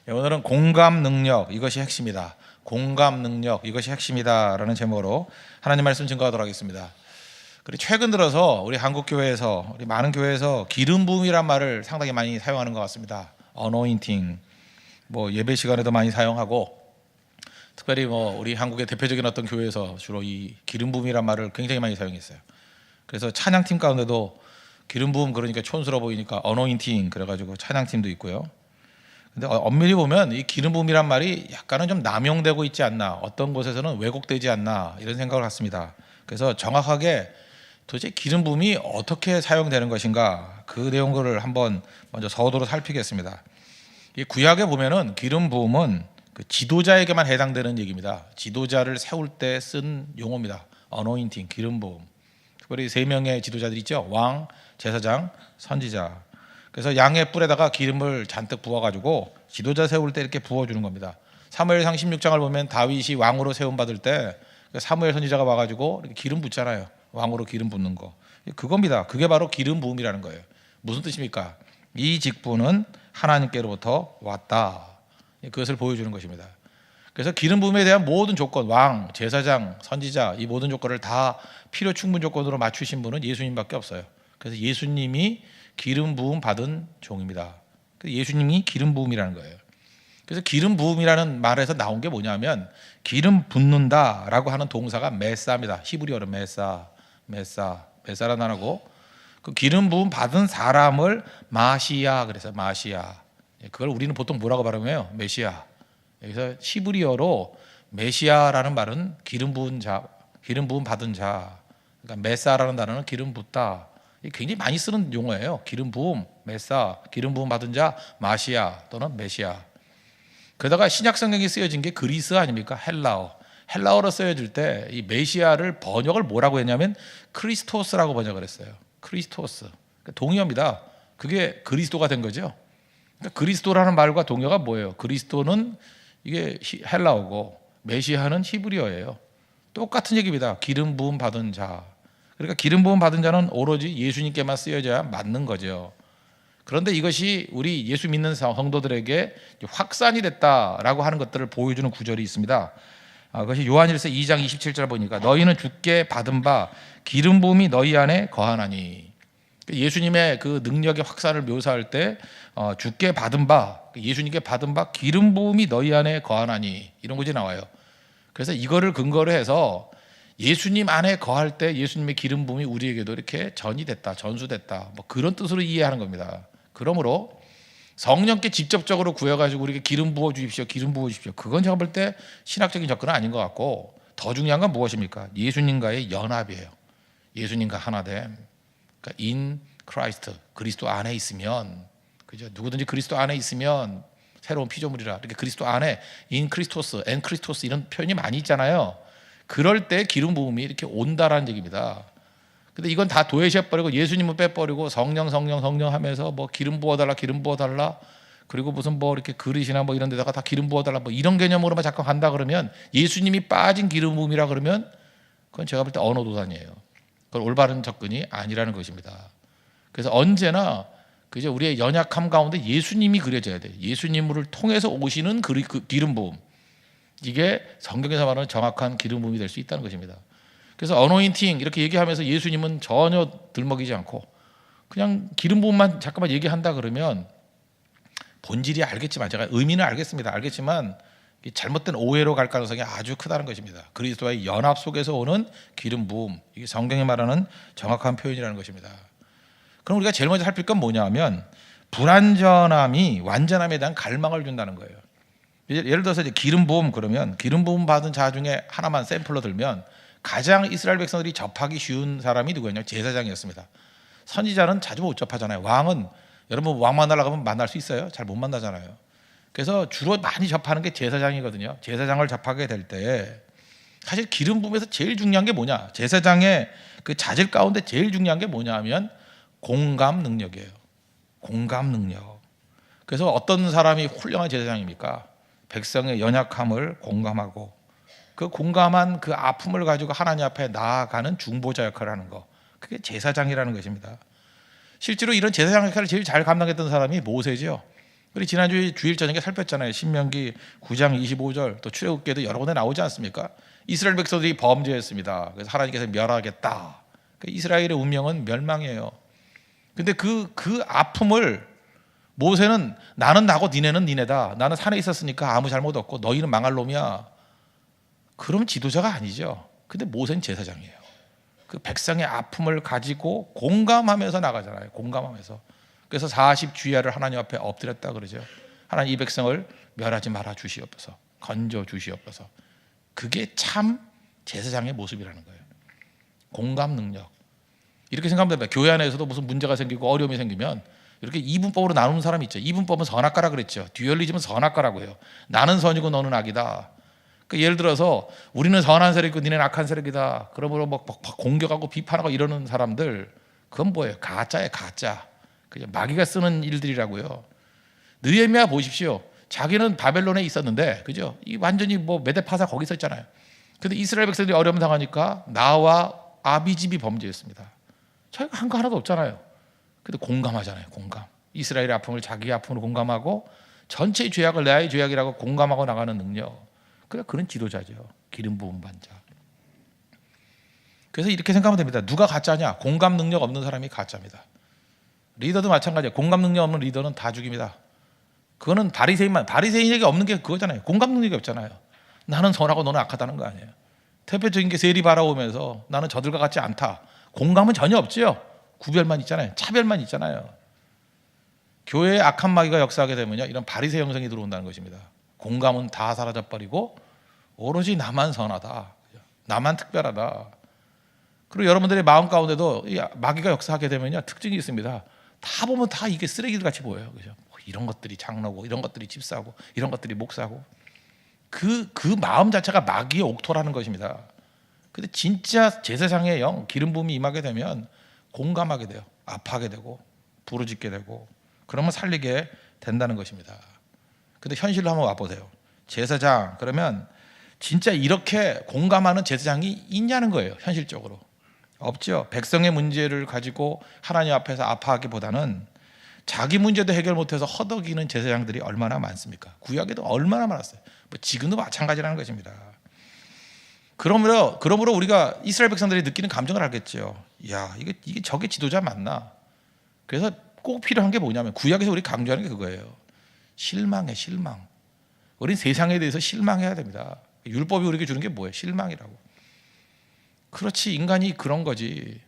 오늘은 공감 능력, 이것이 핵심이다. 공감 능력, 이것이 핵심이다라는 제목으로 하나님 말씀 증거하도록 하겠습니다. 그리고 최근 들어서 우리 한국 교회에서, 우리 많은 교회에서 기름 부음이란 말을 상당히 많이 사용하는 것 같습니다. 어노인팅, 예배 시간에도 많이 사용하고, 특별히 우리 한국의 대표적인 어떤 교회에서 주로 이 기름 부음이란 말을 굉장히 많이 사용했어요. 그래서 찬양팀 가운데도 기름 부음, 그러니까 촌스러워 보이니까 어노인팅 그래가지고 찬양팀도 있고요. 근데 엄밀히 보면 이 기름 부음이란 말이 약간은 좀 남용되고 있지 않나, 어떤 곳에서는 왜곡되지 않나, 이런 생각을 갖습니다. 그래서 정확하게 도대체 기름 부음이 어떻게 사용되는 것인가, 그 내용을 한번 먼저 서두로 살피겠습니다. 이 구약에 보면은 기름 부음은 그 지도자에게만 해당되는 얘기입니다. 지도자를 세울 때 쓴 용어입니다. 어노인팅, 기름 부음. 특별히 세 명의 지도자들 있죠. 왕, 제사장, 선지자. 그래서 양의 뿔에다가 기름을 잔뜩 부어가지고 지도자 세울 때 이렇게 부어주는 겁니다. 사무엘상 16장을 보면 다윗이 왕으로 세움받을 때 사무엘 선지자가 와가지고 이렇게 기름 붓잖아요. 왕으로 기름 붓는 거. 그겁니다. 그게 바로 기름 부음이라는 거예요. 무슨 뜻입니까? 이 직분은 하나님께로부터 왔다. 그것을 보여주는 것입니다. 그래서 기름 부음에 대한 모든 조건, 왕, 제사장, 선지자, 이 모든 조건을 다 필요 충분 조건으로 맞추신 분은 예수님밖에 없어요. 그래서 예수님이 기름 부음 받은 종입니다. 예수님이 기름 부음이라는 거예요. 그래서 기름 부음이라는 말에서 나온 게 뭐냐면 기름 붓는다라고 하는 동사가 메사입니다. 히브리어로 메사라는 단어고, 그 기름 부음 받은 사람을 마시아, 그래서 마시아. 그걸 우리는 보통 뭐라고 발음해요? 메시아. 여기서 히브리어로 메시아라는 말은 기름 부은 자, 기름 부음 받은 자. 그러니까 메사라는 단어는 기름 붓다. 굉장히 많이 쓰는 용어예요. 기름 부음, 메사, 기름 부음 받은 자, 마시아 또는 메시아. 그러다가 신약 성경에 쓰여진 게 그리스 아닙니까? 헬라어. 헬라어로 쓰여질 때 이 메시아를 번역을 뭐라고 했냐면 크리스토스라고 번역을 했어요. 크리스토스. 동의어입니다. 그게 그리스도가 된 거죠. 그러니까 그리스도라는 말과 동의어가 뭐예요? 그리스도는 이게 헬라어고 메시아는 히브리어예요. 똑같은 얘기입니다. 기름 부음 받은 자. 그러니까 기름 부음 받은 자는 오로지 예수님께만 쓰여져야 맞는 거죠. 그런데 이것이 우리 예수 믿는 성도들에게 확산이 됐다라고 하는 것들을 보여주는 구절이 있습니다. 그것이 요한일서 2장 27절 보니까 너희는 주께 받은 바 기름 부음이 너희 안에 거하나니. 예수님의 그 능력의 확산을 묘사할 때 주께 받은 바, 예수님께 받은 바 기름 부음이 너희 안에 거하나니, 이런 것이 나와요. 그래서 이거를 근거로 해서 예수님 안에 거할 때 예수님의 기름 부음이 우리에게도 이렇게 전이됐다, 전수됐다, 그런 뜻으로 이해하는 겁니다. 그러므로 성령께 직접적으로 구해가지고 우리에게 기름 부어 주십시오, 기름 부어 주십시오, 그건 제가 볼 때 신학적인 접근은 아닌 것 같고, 더 중요한 건 무엇입니까? 예수님과의 연합이에요. 예수님과 하나됨. 그러니까 in Christ, 그리스도 안에 있으면, 그죠? 누구든지 그리스도 안에 있으면 새로운 피조물이라. 이렇게 그리스도 안에 in Christos, en Christos 이런 표현이 많이 있잖아요. 그럴 때 기름 부음이 이렇게 온다라는 얘기입니다. 근데 이건 다 도외시해버리고 예수님은 빼버리고 성령 하면서 기름 부어달라, 기름 부어달라, 그리고 무슨 이렇게 그릇이나 이런 데다가 다 기름 부어달라, 이런 개념으로만 자꾸 간다 그러면, 예수님이 빠진 기름 부음이라 그러면 그건 제가 볼 때 언어도단이에요. 그건 올바른 접근이 아니라는 것입니다. 그래서 언제나 그죠, 우리의 연약함 가운데 예수님이 그려져야 돼요. 예수님을 통해서 오시는 그 기름 부음, 이게 성경에서 말하는 정확한 기름 부음이 될 수 있다는 것입니다. 그래서 어노인팅 이렇게 얘기하면서 예수님은 전혀 들먹이지 않고 그냥 기름 부음만 잠깐만 얘기한다 그러면, 본질이 알겠지만, 제가 의미는 알겠지만 잘못된 오해로 갈 가능성이 아주 크다는 것입니다. 그리스도와의 연합 속에서 오는 기름 부음, 이게 성경이 말하는 정확한 표현이라는 것입니다. 그럼 우리가 제일 먼저 살필 건 뭐냐면, 불완전함이 완전함에 대한 갈망을 준다는 거예요. 예를 들어서 이제 기름 부음, 그러면 기름 부음 받은 자 중에 하나만 샘플로 들면, 가장 이스라엘 백성들이 접하기 쉬운 사람이 누구였냐면 제사장이었습니다. 선지자는 자주 못 접하잖아요. 왕은, 여러분 왕 만나려고 하면 만날 수 있어요? 잘 못 만나잖아요. 그래서 주로 많이 접하는 게 제사장이거든요. 제사장을 접하게 될 때 사실 기름 부음에서 제일 중요한 게 뭐냐, 제사장의 그 자질 가운데 제일 중요한 게 뭐냐 하면 공감 능력이에요. 공감 능력. 그래서 어떤 사람이 훌륭한 제사장입니까? 백성의 연약함을 공감하고 그 공감한 그 아픔을 가지고 하나님 앞에 나아가는 중보자 역할을 하는 거, 그게 제사장이라는 것입니다. 실제로 이런 제사장 역할을 제일 잘 감당했던 사람이 모세죠. 우리 지난주에 주일 저녁에 살폈잖아요. 신명기 9장 25절 또 출애굽기에도 여러 군데 나오지 않습니까? 이스라엘 백성들이 범죄했습니다. 그래서 하나님께서 멸하겠다. 이스라엘의 운명은 멸망이에요. 근데 그 아픔을 모세는 나는 나고 니네는 니네다. 나는 산에 있었으니까 아무 잘못 없고 너희는 망할 놈이야. 그럼 지도자가 아니죠. 근데 모세는 제사장이에요. 그 백성의 아픔을 가지고 공감하면서 나가잖아요. 공감하면서. 그래서 40주야를 하나님 앞에 엎드렸다 그러죠. 하나님 이 백성을 멸하지 말아 주시옵소서. 건져 주시옵소서. 그게 참 제사장의 모습이라는 거예요. 공감 능력. 이렇게 생각하면 됩니다. 교회 안에서도 무슨 문제가 생기고 어려움이 생기면 이렇게 이분법으로 나누는 사람이 있죠. 이분법은 선악과라 그랬죠. 듀얼리즘은 선악과라고요. 나는 선이고 너는 악이다. 그러니까 예를 들어서 우리는 선한 세력이고 니네는 악한 세력이다. 그러므로 막 공격하고 비판하고 이러는 사람들, 그건 뭐예요? 가짜예요, 가짜. 그냥 마귀가 쓰는 일들이라고요. 느헤미야 보십시오. 자기는 바벨론에 있었는데, 그죠? 이 완전히 뭐 메데파사 거기 있었잖아요. 근데 이스라엘 백성들이 어려움 당하니까 나와 아비집이 범죄했습니다. 저희가 한 거 하나도 없잖아요. 근데 공감하잖아요. 공감. 이스라엘의 아픔을 자기의 아픔으로 공감하고 전체의 죄악을 나의 죄악이라고 공감하고 나가는 능력. 그러니까 그런 지도자죠. 기름 부은 반자. 그래서 이렇게 생각하면 됩니다. 누가 가짜냐? 공감 능력 없는 사람이 가짜입니다. 리더도 마찬가지예요. 공감 능력 없는 리더는 다 죽입니다. 그거는 바리새인에게 없는 게 그거잖아요. 공감 능력이 없잖아요. 나는 선하고 너는 악하다는 거 아니에요. 대표적인 게 세리 바라오면서 나는 저들과 같지 않다. 공감은 전혀 없지요. 구별만 있잖아요. 차별만 있잖아요. 교회에 악한 마귀가 역사하게 되면요, 이런 바리새 형성이 들어온다는 것입니다. 공감은 다 사라져버리고 오로지 나만 선하다, 나만 특별하다. 그리고 여러분들의 마음 가운데도 이 마귀가 역사하게 되면요, 특징이 있습니다. 다 보면 다 이게 쓰레기들 같이 보여요. 그죠? 이런 것들이 장로고, 이런 것들이 집사고, 이런 것들이 목사고. 그 마음 자체가 마귀의 옥토라는 것입니다. 근데 진짜 제사장의 영, 기름 부음이 임하게 되면 공감하게 돼요. 아파하게 되고 부르짖게 되고, 그러면 살리게 된다는 것입니다. 근데 현실로 한번 와보세요. 제사장 그러면 진짜 이렇게 공감하는 제사장이 있냐는 거예요. 현실적으로 없죠. 백성의 문제를 가지고 하나님 앞에서 아파하기보다는 자기 문제도 해결 못해서 허덕이는 제사장들이 얼마나 많습니까? 구약에도 얼마나 많았어요. 뭐 지금도 마찬가지라는 것입니다. 그러므로 우리가 이스라엘 백성들이 느끼는 감정을 알겠죠. 야, 이게 저게 지도자 맞나? 그래서 꼭 필요한 게 뭐냐면, 구약에서 우리 강조하는 게 그거예요. 실망해, 실망. 우린 세상에 대해서 실망해야 됩니다. 율법이 우리에게 주는 게 뭐예요? 실망이라고. 그렇지, 인간이 그런 거지.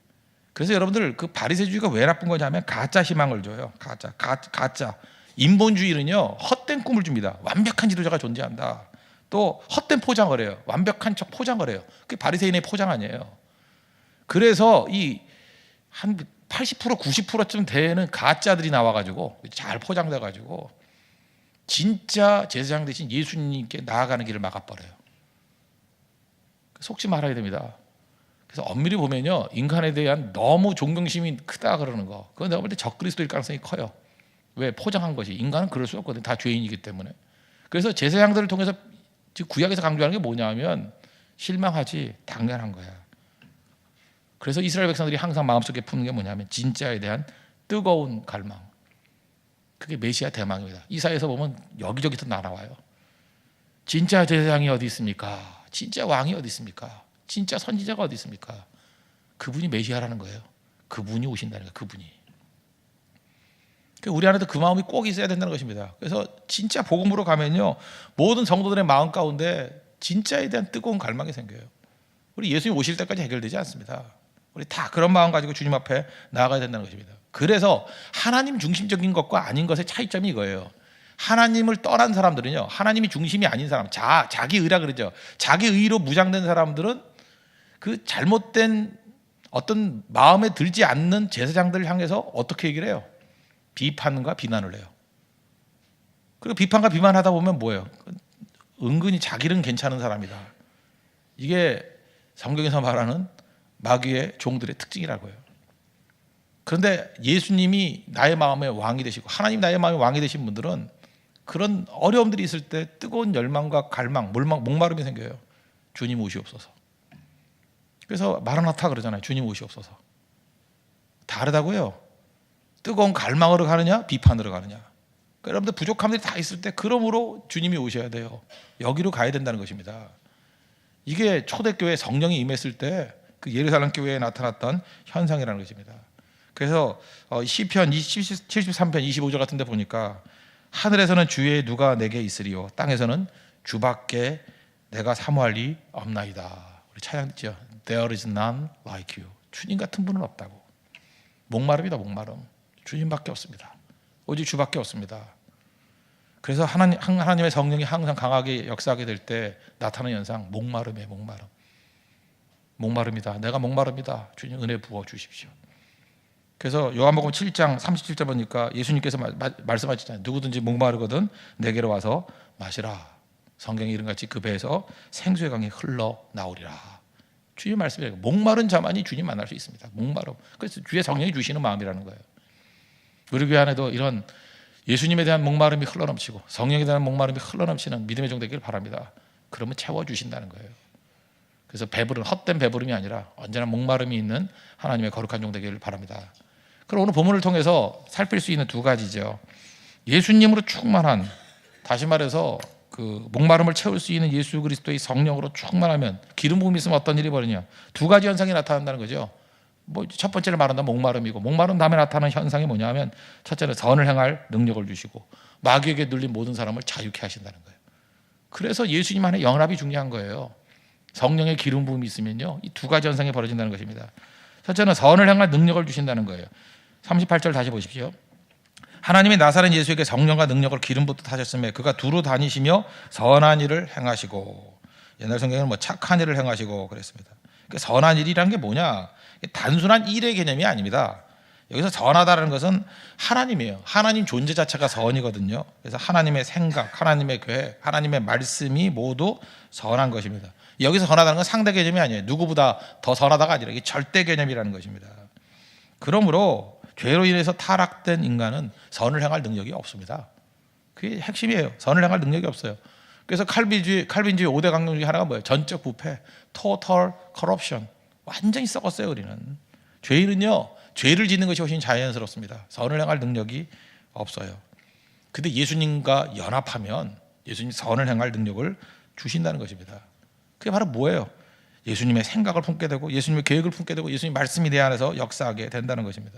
그래서 여러분들, 그 바리새주의가 왜 나쁜 거냐면 가짜 희망을 줘요. 가짜. 인본주의는요, 헛된 꿈을 줍니다. 완벽한 지도자가 존재한다. 또 헛된 포장을 해요. 완벽한 척 포장을 해요. 그게 바리새인의 포장 아니에요. 그래서 이 한 80% 90%쯤 되는 가짜들이 나와가지고 잘 포장돼가지고 진짜 제사장 대신 예수님께 나아가는 길을 막아버려요. 속지 말아야 됩니다. 그래서 엄밀히 보면요, 인간에 대한 너무 존경심이 크다 그러는 거, 그건 내가 볼 때 적그리스도일 가능성이 커요. 왜? 포장한 것이. 인간은 그럴 수 없거든요. 다 죄인이기 때문에. 그래서 제사장들을 통해서 구약에서 강조하는 게 뭐냐면 실망하지, 당연한 거야. 그래서 이스라엘 백성들이 항상 마음속에 품는 게 뭐냐면 진짜에 대한 뜨거운 갈망. 그게 메시아 대망입니다. 이사야에서 보면 여기저기서 나와요. 진짜 제사장이 어디 있습니까? 진짜 왕이 어디 있습니까? 진짜 선지자가 어디 있습니까? 그분이 메시아라는 거예요. 그분이 오신다는 거예요. 그분이. 우리 안에도 그 마음이 꼭 있어야 된다는 것입니다. 그래서 진짜 복음으로 가면요, 모든 성도들의 마음 가운데 진짜에 대한 뜨거운 갈망이 생겨요. 우리 예수님 오실 때까지 해결되지 않습니다. 우리 다 그런 마음 가지고 주님 앞에 나아가야 된다는 것입니다. 그래서 하나님 중심적인 것과 아닌 것의 차이점이 이거예요. 하나님을 떠난 사람들은요, 하나님이 중심이 아닌 사람, 자기 의라 그러죠. 자기 의로 무장된 사람들은 그 잘못된 어떤 마음에 들지 않는 제사장들을 향해서 어떻게 얘기를 해요? 비판과 비난을 해요. 그리고 비판과 비난하다 보면 뭐예요? 은근히 자기는 괜찮은 사람이다. 이게 성경에서 말하는 마귀의 종들의 특징이라고요. 그런데 예수님이 나의 마음의 왕이 되시고 하나님 나의 마음의 왕이 되신 분들은 그런 어려움들이 있을 때 뜨거운 열망과 갈망, 목마름이 생겨요. 주님 오시옵소서. 그래서 마라나타 그러잖아요. 주님 오시옵소서. 다르다고요. 뜨거운 갈망으로 가느냐, 비판으로 가느냐. 그러니까 여러분들 부족함들이 다 있을 때 그러므로 주님이 오셔야 돼요. 여기로 가야 된다는 것입니다. 이게 초대교회 성령이 임했을 때 그 예루살렘 교회에 나타났던 현상이라는 것입니다. 그래서 시편 73편 25절 같은 데 보니까 하늘에서는 주의 누가 내게 있으리요 땅에서는 주밖에 내가 사모할 리 없나이다. 우리 찬양 듣죠. There is none like you. 주님 같은 분은 없다고. 목마름이다 목마름. 주님밖에 없습니다. 오직 주밖에 없습니다. 그래서 하나님의 성령이 항상 강하게 역사하게 될 때 나타나는 현상 목마름이에요. 목마름이다. 내가 목마릅니다. 주님 은혜 부어 주십시오. 그래서 요한복음 7장 37절 보니까 예수님께서 말씀하시잖아요. 누구든지 목마르거든 내게로 와서 마시라. 성경에 이른같이 그 배에서 생수의 강이 흘러나오리라. 주님 말씀이에요. 목마른 자만이 주님 만날 수 있습니다. 목마름. 그래서 주의 성령이 주시는 마음이라는 거예요. 우리 교회 안에도 이런 예수님에 대한 목마름이 흘러넘치고 성령에 대한 목마름이 흘러넘치는 믿음의 종 되기를 바랍니다. 그러면 채워주신다는 거예요. 그래서 배부른 헛된 배부름이 아니라 언제나 목마름이 있는 하나님의 거룩한 종 되기를 바랍니다. 그럼 오늘 본문을 통해서 살필 수 있는 두 가지죠. 예수님으로 충만한, 다시 말해서 그 목마름을 채울 수 있는 예수 그리스도의 성령으로 충만하면 기름 부음이 있으면 어떤 일이 벌어지냐. 두 가지 현상이 나타난다는 거죠. 뭐 첫 번째를 말한다 목마름이고, 목마름 다음에 나타나는 현상이 뭐냐면 첫째는 선을 행할 능력을 주시고 마귀에게 눌린 모든 사람을 자유케 하신다는 거예요. 그래서 예수님 안에 연합이 중요한 거예요. 성령의 기름 부음이 있으면요 이 두 가지 현상이 벌어진다는 것입니다. 첫째는 선을 행할 능력을 주신다는 거예요. 38절 다시 보십시오. 하나님이 나사렛 예수에게 성령과 능력을 기름 붓듯 하셨으며 그가 두루 다니시며 선한 일을 행하시고, 옛날 성경에는 뭐 착한 일을 행하시고 그랬습니다. 그러니까 선한 일이란 게 뭐냐, 단순한 일의 개념이 아닙니다. 여기서 선하다는 것은 하나님이에요. 하나님 존재 자체가 선이거든요. 그래서 하나님의 생각, 하나님의 계획, 하나님의 말씀이 모두 선한 것입니다. 여기서 선하다는 건 상대 개념이 아니에요. 누구보다 더 선하다가 아니라 이게 절대 개념이라는 것입니다. 그러므로 죄로 인해서 타락된 인간은 선을 행할 능력이 없습니다. 그게 핵심이에요. 선을 행할 능력이 없어요. 그래서 칼빈주의 5대 강령 중에 하나가 뭐예요? 전적 부패, total corruption. 완전히 썩었어요. 우리는 죄인은요 죄를 짓는 것이 훨씬 자연스럽습니다. 선을 행할 능력이 없어요. 근데 예수님과 연합하면 예수님 선을 행할 능력을 주신다는 것입니다. 그게 바로 뭐예요? 예수님의 생각을 품게 되고 예수님의 계획을 품게 되고 예수님 말씀이 내 안에서 역사하게 된다는 것입니다.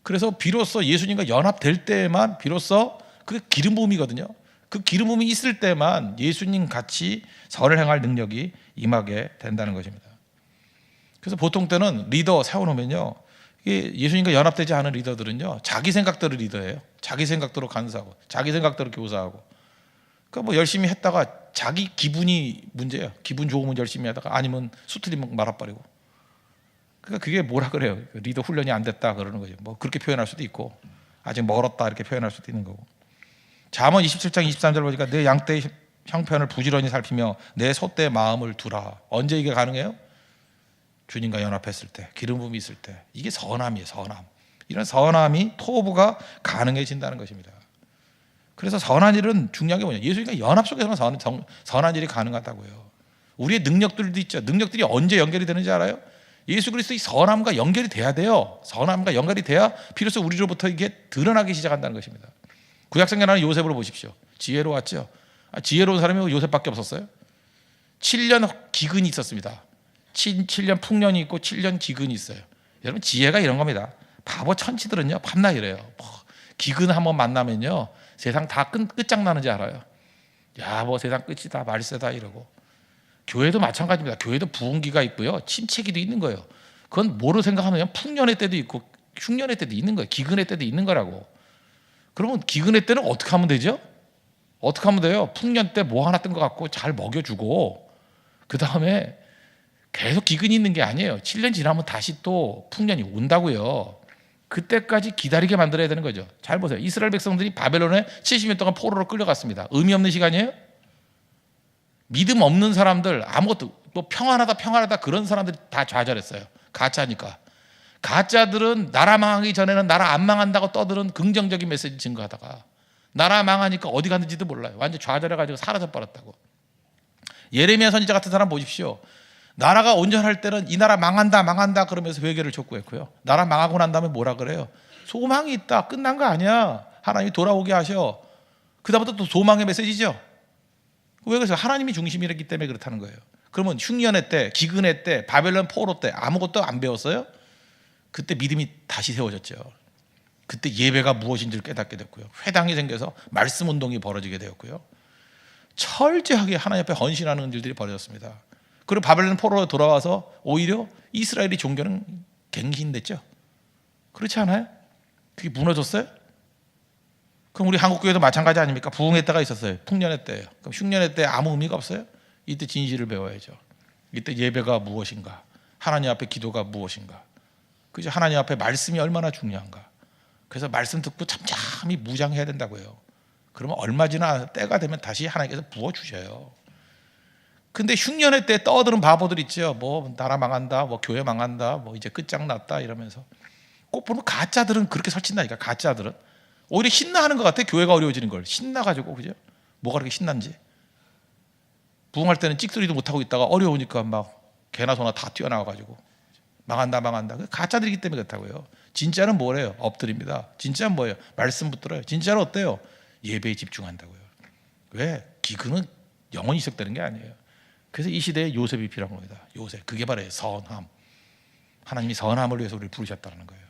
그래서 비로소 예수님과 연합될 때만 비로소 그 기름 부음이거든요. 그 기름 부음이 있을 때만 예수님 같이 선을 행할 능력이 임하게 된다는 것입니다. 그래서 보통 때는 리더 세워놓으면요 예수님과 연합되지 않은 리더들은요 자기 생각대로 리더예요. 자기 생각대로 간사하고 자기 생각대로 교사하고, 그러니까 뭐 열심히 했다가 자기 기분이 문제예요. 기분 좋으면 열심히 하다가 아니면 수틀리면 말아버리고. 그러니까 그게 뭐라 그래요? 리더 훈련이 안 됐다 그러는 거죠. 뭐 그렇게 표현할 수도 있고 아직 멀었다 이렇게 표현할 수도 있는 거고. 잠언 27장 23절 보니까 내 양떼의 형편을 부지런히 살피며 내 소떼의 마음을 두라. 언제 이게 가능해요? 주님과 연합했을 때, 기름 부음이 있을 때. 이게 선함이에요. 선함. 이런 선함이 토부가 가능해진다는 것입니다. 그래서 선한 일은 중요한 게 뭐냐, 예수님과 연합 속에서만 선한 일이 가능하다고요. 우리의 능력들도 있죠. 능력들이 언제 연결이 되는지 알아요? 예수 그리스도의 선함과 연결이 돼야 돼요. 선함과 연결이 돼야 비로소 우리로부터 이게 드러나기 시작한다는 것입니다. 구약성경에는 요셉을 보십시오. 지혜로웠죠. 지혜로운 사람이 요셉밖에 없었어요. 7년 기근이 있었습니다. 7년 풍년이 있고 7년 기근이 있어요. 여러분 지혜가 이런 겁니다. 바보 천치들은요 밤낮 이래요. 기근 한번 만나면요 세상 다 끝장나는지 알아요. 야 뭐 세상 끝이 다 말세다 이러고. 교회도 마찬가지입니다. 교회도 부흥기가 있고요 침체기도 있는 거예요. 그건 뭐로 생각하면 풍년의 때도 있고 흉년의 때도 있는 거예요. 기근의 때도 있는 거라고. 그러면 기근의 때는 어떻게 하면 되죠? 어떻게 하면 돼요? 풍년 때 뭐 하나 뜬 것 같고 잘 먹여주고 그 다음에 계속 기근이 있는 게 아니에요. 7년 지나면 다시 또 풍년이 온다고요. 그때까지 기다리게 만들어야 되는 거죠. 잘 보세요. 이스라엘 백성들이 바벨론에 70년 동안 포로로 끌려갔습니다. 의미 없는 시간이에요? 믿음 없는 사람들, 아무것도 뭐 평안하다 그런 사람들이 다 좌절했어요. 가짜니까. 가짜들은 나라 망하기 전에는 나라 안 망한다고 떠드는 긍정적인 메시지 증거하다가 나라 망하니까 어디 갔는지도 몰라요. 완전 좌절해가지고 사라져버렸다고. 예레미야 선지자 같은 사람 보십시오. 나라가 온전할 때는 이 나라 망한다 그러면서 회개를 촉구했고요. 나라 망하고 난 다음에 뭐라 그래요? 소망이 있다. 끝난 거 아니야. 하나님이 돌아오게 하셔. 그다음부터 또 소망의 메시지죠. 왜 그래서 하나님이 중심이랬기 때문에 그렇다는 거예요. 그러면 흉년의 때, 기근의 때, 바벨론 포로 때 아무것도 안 배웠어요? 그때 믿음이 다시 세워졌죠. 그때 예배가 무엇인지를 깨닫게 됐고요. 회당이 생겨서 말씀 운동이 벌어지게 되었고요. 철저하게 하나님 앞에 헌신하는 일들이 벌어졌습니다. 그리고 바벨론 포로로 돌아와서 오히려 이스라엘의 종교는 갱신됐죠. 그렇지 않아요? 그게 무너졌어요? 그럼 우리 한국교회도 마찬가지 아닙니까? 부흥의 때가 있었어요. 풍년의 때예요. 그럼 흉년의 때 아무 의미가 없어요? 이때 진실을 배워야죠. 이때 예배가 무엇인가? 하나님 앞에 기도가 무엇인가? 그죠? 하나님 앞에 말씀이 얼마나 중요한가? 그래서 말씀 듣고 잠잠히 무장해야 된다고요. 그러면 얼마 지나 때가 되면 다시 하나님께서 부어주셔요. 근데 흉년의 때 떠드는 바보들 있죠. 뭐 나라 망한다, 뭐 교회 망한다, 뭐 이제 끝장났다 이러면서 꼭 보면 가짜들은 그렇게 설친다니까. 가짜들은 오히려 신나하는 것 같아. 교회가 어려워지는 걸 신나가지고. 그죠? 뭐가 그렇게 신난지. 부흥할 때는 찍소리도 못하고 있다가 어려우니까 막 개나 소나 다 뛰어나와가지고 망한다 망한다. 가짜들이기 때문에 그렇다고요. 진짜는 뭐래요? 엎드립니다. 진짜는 뭐예요? 말씀 붙들어요. 진짜는 어때요? 예배에 집중한다고요. 왜? 기근은 영원히 이식되는 게 아니에요. 그래서 이 시대에 요셉이 필요한 겁니다. 요셉. 그게 바로 선함. 하나님이 선함을 위해서 우리를 부르셨다는 거예요.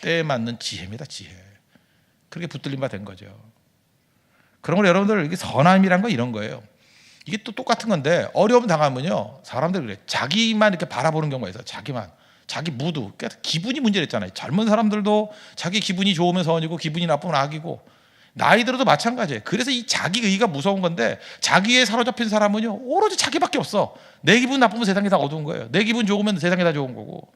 때에 맞는 지혜입니다. 지혜. 그렇게 붙들린 바 된 거죠. 그런 걸 여러분들 이게 선함이란 거 이런 거예요. 이게 또 똑같은 건데 어려움 당하면요 사람들이 그래. 자기만 이렇게 바라보는 경우가 있어요. 자기 무드. 그러니까 기분이 문제랬잖아요. 젊은 사람들도 자기 기분이 좋으면 선이고 기분이 나쁘면 악이고 나이 들어도 마찬가지예요. 그래서 이 자기의가 무서운 건데 자기에 사로잡힌 사람은요 오로지 자기밖에 없어. 내 기분 나쁘면 세상이 다 어두운 거예요. 내 기분 좋으면 세상이 다 좋은 거고.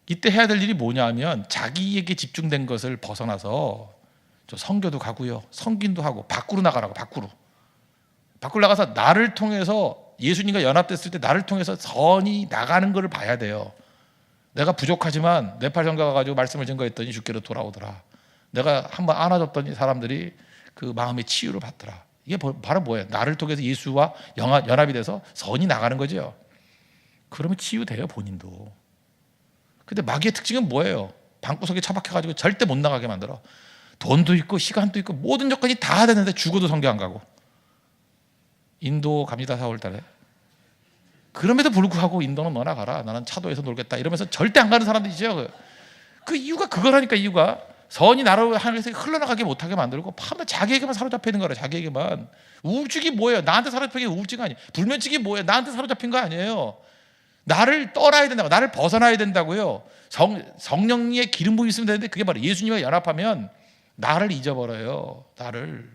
이때 해야 될 일이 뭐냐 하면 자기에게 집중된 것을 벗어나서 저 선교도 가고요. 성긴도 하고 밖으로 나가라고. 밖으로 나가서 나를 통해서 예수님과 연합됐을 때 나를 통해서 선이 나가는 것을 봐야 돼요. 내가 부족하지만 네팔 선교 가가지고 말씀을 증거했더니 주께로 돌아오더라. 내가 한번 안아줬더니 사람들이 그 마음의 치유를 받더라. 이게 바로 뭐예요? 나를 통해서 예수와 연합이 돼서 선이 나가는 거죠. 그러면 치유돼요 본인도. 근데 마귀의 특징은 뭐예요? 방구석에 처박혀가지고 절대 못 나가게 만들어. 돈도 있고 시간도 있고 모든 조건이 다 되는데 죽어도 선교 안 가고. 인도 갑니다 4월달에. 그럼에도 불구하고 인도는 너나 가라. 나는 차도에서 놀겠다 이러면서 절대 안 가는 사람들이죠. 그 이유가 그거라니까. 이유가 선이 나로 향해서 흘러나가게 못하게 만들고 밤에 자기에게만 사로잡혀 있는 거라. 자기에게만. 우울증이 뭐예요? 나한테 사로잡힌 게 우울증 아니에요. 불면증이 뭐예요? 나한테 사로잡힌 거 아니에요. 나를 떠나야 된다고. 나를 벗어나야 된다고요. 성령의 기름 부음이 있으면 되는데 그게 바로 예수님과 연합하면 나를 잊어버려요. 나를.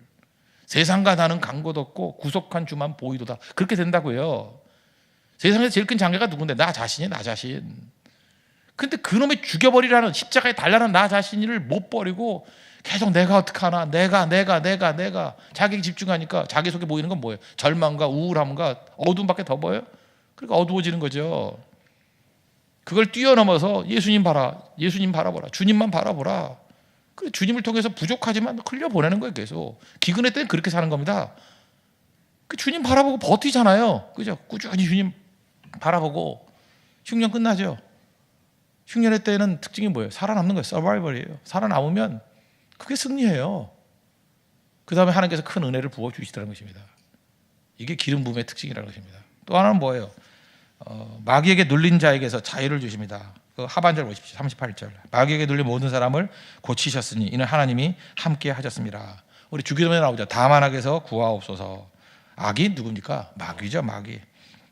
세상과 나는 간곳 없고 구속한 주만 보이도다. 그렇게 된다고요. 세상에서 제일 큰 장애가 누군데? 나 자신이에요. 나 자신. 근데 그놈의 죽여버리라는 십자가에 달라는 나 자신을 못 버리고 계속 내가 어떡하나 내가 자기에 집중하니까 자기 속에 보이는 건 뭐예요? 절망과 우울함과 어두움밖에 더 보여요? 그러니까 어두워지는 거죠. 그걸 뛰어넘어서 예수님 바라보라. 주님만 바라보라. 그 주님을 통해서 부족하지만 흘려보내는 거예요. 계속. 기근의 때는 그렇게 사는 겁니다. 그 주님 바라보고 버티잖아요. 그죠? 꾸준히 주님 바라보고 흉년 끝나죠. 흉년의 때는 특징이 뭐예요? 살아남는 거예요. 서바이벌이에요. 살아남으면 그게 승리예요. 그 다음에 하나님께서 큰 은혜를 부어주시더라는 것입니다. 이게 기름 부음의 특징이라는 것입니다. 또 하나는 뭐예요? 마귀에게 눌린 자에게서 자유를 주십니다. 그 하반절 보십시오. 38절. 마귀에게 눌린 모든 사람을 고치셨으니 이는 하나님이 함께 하셨습니다. 우리 주기도문에 나오죠. 다만 악에서 구하옵소서. 악이 누굽니까? 마귀죠.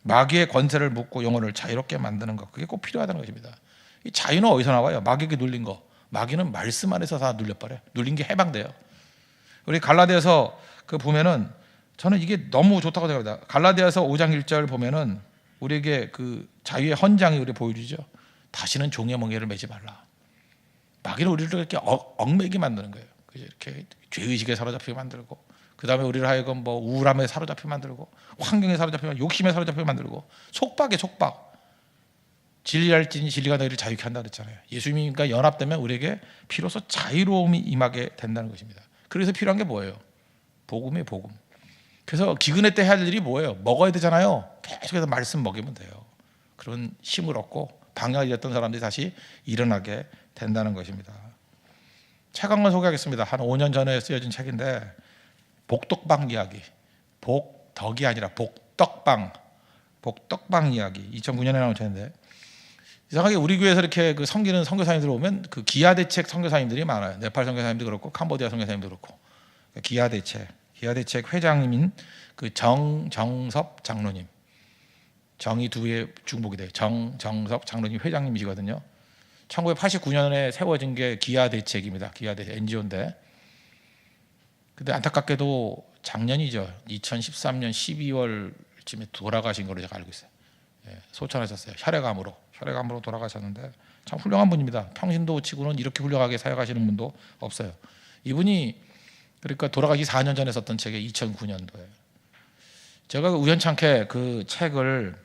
마귀의 권세를 묶고 영혼을 자유롭게 만드는 것. 그게 꼭 필요하다는 것입니다. 이 자유는 어디서 나와요? 마귀에게 눌린 거. 마귀는 말씀 안에서 다 눌려버려요. 눌린 게 해방돼요. 우리 갈라디아서 그 보면은 저는 이게 너무 좋다고 생각합니다. 갈라디아서 5장 1절 보면은 우리에게 그 자유의 헌장이 우리 보여주죠. 다시는 종의 멍에를 매지 말라. 마귀는 우리를 이렇게 얽매게 만드는 거예요. 이렇게 죄의식에 사로잡히게 만들고, 그 다음에 우리를 하여금 뭐 우울함에 사로잡히게 만들고, 환경에 사로잡히게 만들고, 욕심에 사로잡히게 만들고, 속박에 속박. 진리할지니 진리가 너희를 자유케 한다 그랬잖아요. 예수님과 연합되면 우리에게 비로소 자유로움이 임하게 된다는 것입니다. 그래서 필요한 게 뭐예요? 복음이에요. 복음. 그래서 기근의 때 해야 될 일이 뭐예요? 먹어야 되잖아요. 계속해서 말씀 먹이면 돼요. 그런 힘을 얻고 방향이 됐던 사람들이 다시 일어나게 된다는 것입니다. 책 한 권 소개하겠습니다. 한 5년 전에 쓰여진 책인데 복덕방 이야기. 복덕이 아니라 복덕방 이야기. 2009년에 나온 책인데 이상하게 우리 교회에서 이렇게 그 섬기는 선교사님들 오면 그 기아대책 선교사님들이 많아요. 네팔 선교사님도 그렇고 캄보디아 선교사님도 그렇고. 기아대책 회장님인 그 정섭 장로님. 정이 두 개의 중복이 돼요. 정섭 장로님 회장님이시거든요. 1989년에 세워진 게 기아대책입니다. 기아대책 NGO인데. 근데 안타깝게도 작년이죠. 2013년 12월쯤에 돌아가신 걸로 제가 알고 있어요. 예, 소천하셨어요. 혈액암으로 돌아가셨는데 참 훌륭한 분입니다. 평신도 치고는 이렇게 훌륭하게 사역하시는 분도 없어요. 이분이 그러니까 돌아가기 4년 전에 썼던 책이 2009년도에 제가 우연찮게 그 책을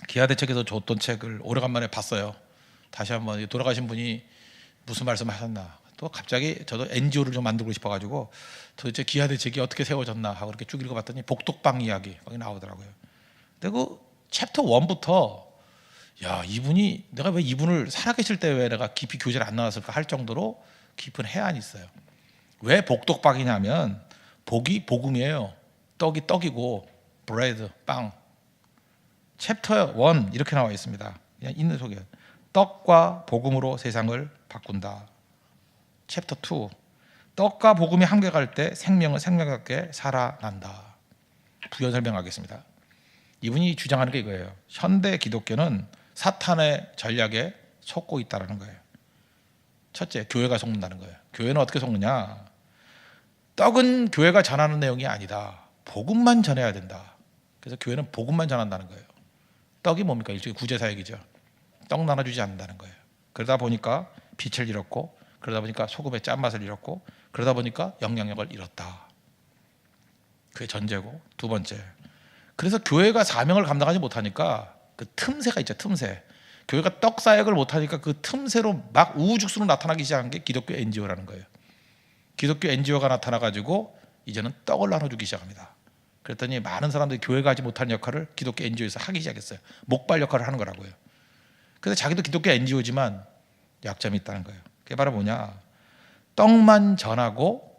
기아대책에서 줬던 책을 오래간만에 봤어요. 다시 한번 돌아가신 분이 무슨 말씀하셨나. 또 갑자기 저도 NGO를 좀 만들고 싶어가지고 도대체 기아대책이 어떻게 세워졌나 하고 이렇게 쭉 읽어봤더니 복덕방 이야기 거기 나오더라고요. 근데 그 챕터 1부터 야 이분이 내가 왜 이분을 살아계실 때 왜 내가 깊이 교제를 안 나눴을까 할 정도로 깊은 해안이 있어요. 왜 복덕방이냐면 복이 복음이에요. 떡이 떡이고 브레드 빵. 챕터 1 이렇게 나와 있습니다. 그냥 있는 소개. 떡과 복음으로 세상을 바꾼다. 챕터 2 떡과 복음이 함께 갈 때 생명은 생명답게 살아난다. 부연 설명하겠습니다. 이분이 주장하는 게 이거예요. 현대 기독교는 사탄의 전략에 속고 있다는 거예요. 첫째, 교회가 속는다는 거예요. 교회는 어떻게 속느냐? 떡은 교회가 전하는 내용이 아니다. 복음만 전해야 된다. 그래서 교회는 복음만 전한다는 거예요. 떡이 뭡니까? 일종의 구제사역이죠. 떡 나눠주지 않는다는 거예요. 그러다 보니까 빛을 잃었고 그러다 보니까 소금의 짠맛을 잃었고 그러다 보니까 영향력을 잃었다. 그게 전제고 두 번째. 그래서 교회가 사명을 감당하지 못하니까 그 틈새가 있죠. 틈새. 교회가 떡 사역을 못하니까 그 틈새로 막 우후죽순으로 나타나기 시작한 게 기독교 NGO라는 거예요. 기독교 NGO가 나타나가지고 이제는 떡을 나눠주기 시작합니다. 그랬더니 많은 사람들이 교회가 하지 못한 역할을 기독교 NGO에서 하기 시작했어요. 목발 역할을 하는 거라고요. 그래서 자기도 기독교 NGO지만 약점이 있다는 거예요. 그게 바로 뭐냐? 떡만 전하고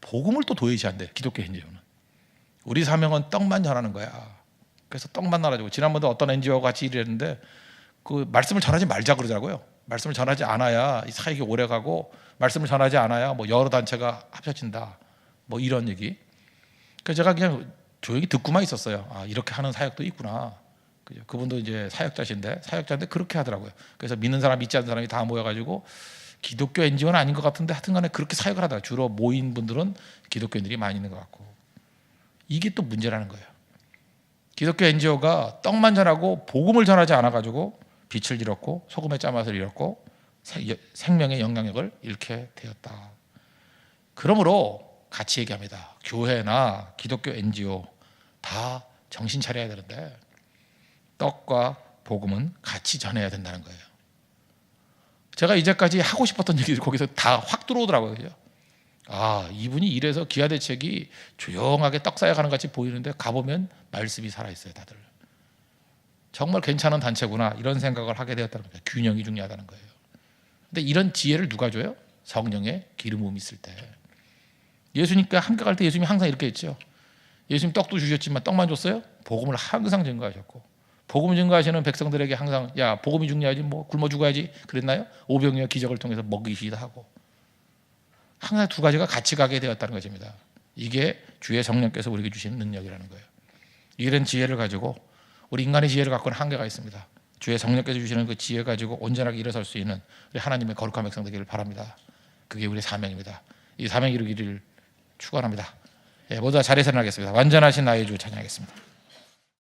복음을 또 도외시한대. 기독교 NGO는. 우리 사명은 떡만 전하는 거야. 그래서 떡만 나눠주고 지난번에 어떤 NGO가 같이 일했는데 그 말씀을 전하지 말자 그러더라고요. 말씀을 전하지 않아야 이 사역이 오래가고 말씀을 전하지 않아야 뭐 여러 단체가 합쳐진다. 뭐 이런 얘기. 그래서 제가 그냥 조용히 듣고만 있었어요. 아 이렇게 하는 사역도 있구나. 그분도 이제 사역자인데 그렇게 하더라고요. 그래서 믿는 사람 믿지 않는 사람이 다 모여가지고 기독교 NGO는 아닌 것 같은데 하여튼간에 그렇게 사역을 하다가 주로 모인 분들은 기독교인들이 많이 있는 것 같고 이게 또 문제라는 거예요. 기독교 NGO가 떡만 전하고 복음을 전하지 않아가지고 빛을 잃었고 소금의 짠맛을 잃었고 생명의 영향력을 잃게 되었다. 그러므로 같이 얘기합니다. 교회나 기독교 NGO 다 정신 차려야 되는데 떡과 복음은 같이 전해야 된다는 거예요. 제가 이제까지 하고 싶었던 얘기들이 거기서 다 확 들어오더라고요. 아 이분이 이래서 기아대책이 조용하게 떡 사역하는 같이 보이는데 가보면 말씀이 살아있어요. 다들 정말 괜찮은 단체구나 이런 생각을 하게 되었다는 거예요. 균형이 중요하다는 거예요. 근데 이런 지혜를 누가 줘요? 성령의 기름 부음이 있을 때. 예수님과 함께 갈 때 예수님이 항상 이렇게 했죠. 예수님 떡도 주셨지만 떡만 줬어요? 복음을 항상 증거하셨고 복음 증거하시는 백성들에게 항상 야 복음이 중요하지 뭐 굶어 죽어야지 그랬나요? 오병이어 기적을 통해서 먹이시기도 하고 항상 두 가지가 같이 가게 되었다는 것입니다. 이게 주의 성령께서 우리에게 주시는 능력이라는 거예요. 이런 지혜를 가지고 우리 인간의 지혜를 갖고는 한계가 있습니다. 주의 성령께서 주시는 그 지혜 가지고 온전하게 일어설 수 있는 우리 하나님의 거룩한 백성 되기를 바랍니다. 그게 우리의 사명입니다. 이 사명 이루기를 축원합니다. 모두 다 자리에서 일어나겠습니다. 완전하신 나의 주 찬양하겠습니다.